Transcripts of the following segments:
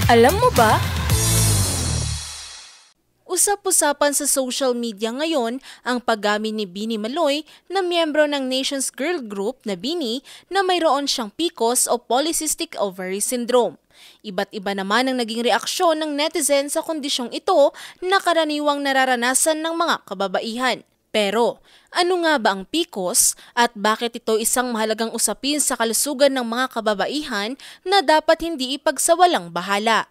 Alam mo ba? Usap-usapan sa social media ngayon ang paggamit ni Bini Maloy na miyembro ng Nations Girl Group na Bini na mayroon siyang PCOS o Polycystic Ovary Syndrome. Iba't iba naman ang naging reaksyon ng netizen sa kondisyong ito na karaniwang nararanasan ng mga kababaihan. Pero, ano nga ba ang PCOS at bakit ito isang mahalagang usapin sa kalusugan ng mga kababaihan na dapat hindi ipagsawalang bahala?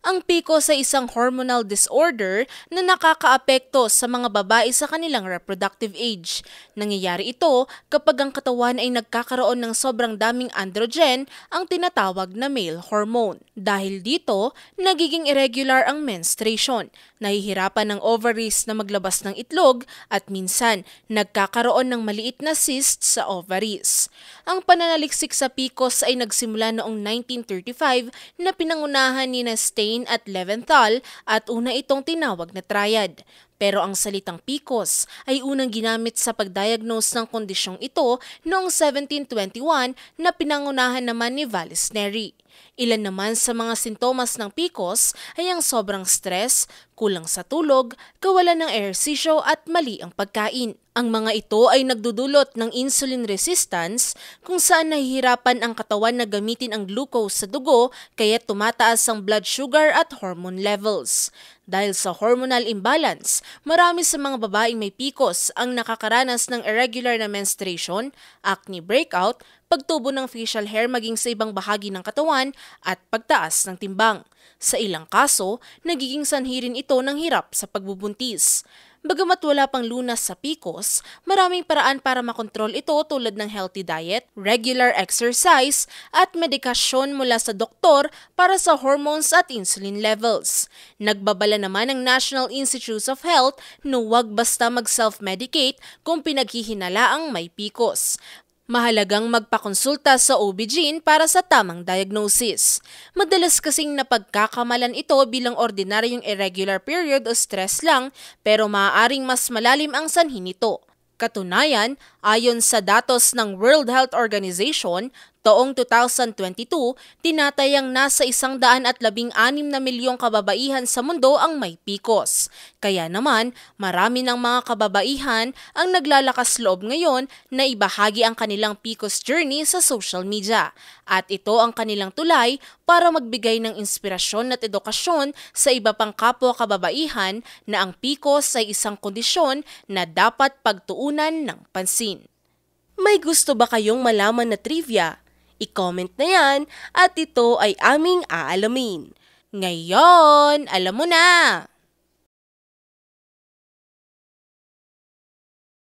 Ang PCOS ay isang hormonal disorder na nakakaapekto sa mga babae sa kanilang reproductive age. Nangyayari ito kapag ang katawan ay nagkakaroon ng sobrang daming androgen, ang tinatawag na male hormone. Dahil dito, nagiging irregular ang menstruation, nahihirapan ng ovaries na maglabas ng itlog at minsan nagkakaroon ng maliit na cysts sa ovaries. Ang pananaliksik sa PCOS ay nagsimula noong 1935 na pinangunahan ni Stein at Leventhal at una itong tinawag na triad. Pero ang salitang PCOS ay unang ginamit sa pagdiagnose ng kondisyong ito noong 1721 na pinangunahan naman ni Vallis Neri. Ilan naman sa mga sintomas ng PCOS ay ang sobrang stress, kulang sa tulog, kawalan ng ehersisyo at mali ang pagkain. Ang mga ito ay nagdudulot ng insulin resistance kung saan nahihirapan ang katawan na gamitin ang glucose sa dugo kaya tumataas ang blood sugar at hormone levels. Dahil sa hormonal imbalance, marami sa mga babaeng may PCOS ang nakakaranas ng irregular na menstruation, acne breakout, pagtubo ng facial hair maging sa ibang bahagi ng katawan at pagtaas ng timbang. Sa ilang kaso, nagiging sanhi rin ito ng hirap sa pagbubuntis. Bagamat wala pang lunas sa PCOS, maraming paraan para makontrol ito tulad ng healthy diet, regular exercise, at medikasyon mula sa doktor para sa hormones at insulin levels. Nagbabala naman ang National Institutes of Health na huwag basta mag-self-medicate kung pinaghihinalaang may PCOS. Mahalagang magpakonsulta sa OB-GYN para sa tamang diagnosis. Madalas kasing napagkakamalan ito bilang ordinaryong irregular period o stress lang pero maaaring mas malalim ang sanhi nito. Katunayan, ayon sa datos ng World Health Organization, taong 2022, tinatayang nasa 116 na milyong kababaihan sa mundo ang may PCOS. Kaya naman, marami ng mga kababaihan ang naglalakas loob ngayon na ibahagi ang kanilang PCOS journey sa social media. At ito ang kanilang tulay para magbigay ng inspirasyon at edukasyon sa iba pang kapwa kababaihan na ang PCOS ay isang kondisyon na dapat pagtuunan ng pansin. May gusto ba kayong malaman na trivia? I-comment na yan at ito ay aming aalamin. Ngayon, alam mo na!